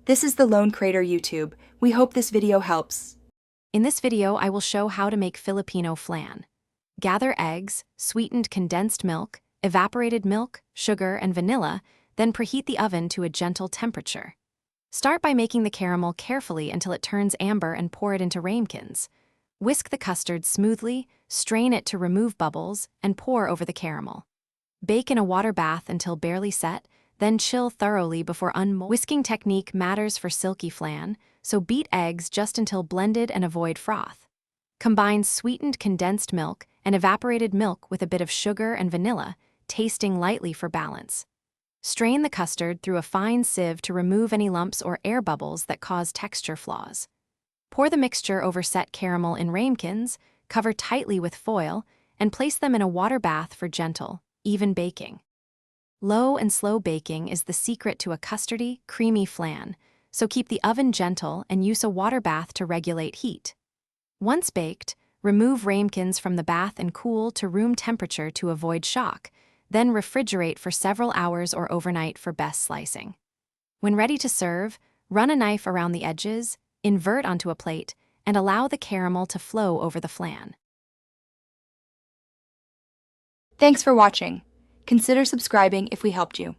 This is the Lone Crater YouTube. We hope this video helps. In this video, I will show how to make Filipino flan. Gather eggs, sweetened condensed milk, evaporated milk, sugar, and vanilla, then preheat the oven to a gentle temperature. Start by making the caramel carefully until it turns amber and pour it into ramekins. Whisk the custard smoothly, strain it to remove bubbles, and pour over the caramel. Bake in a water bath until barely set, then chill thoroughly before unmolding. Whisking technique matters for silky flan, so beat eggs just until blended and avoid froth. Combine sweetened condensed milk and evaporated milk with a bit of sugar and vanilla, tasting lightly for balance. Strain the custard through a fine sieve to remove any lumps or air bubbles that cause texture flaws. Pour the mixture over set caramel in ramekins, cover tightly with foil, and place them in a water bath for gentle, even baking. Low and slow baking is the secret to a custardy, creamy flan, so keep the oven gentle and use a water bath to regulate heat. Once baked, remove ramekins from the bath and cool to room temperature to avoid shock, then refrigerate for several hours or overnight for best slicing. When ready to serve, run a knife around the edges, invert onto a plate, and allow the caramel to flow over the flan. Thanks for watching. Consider subscribing if we helped you.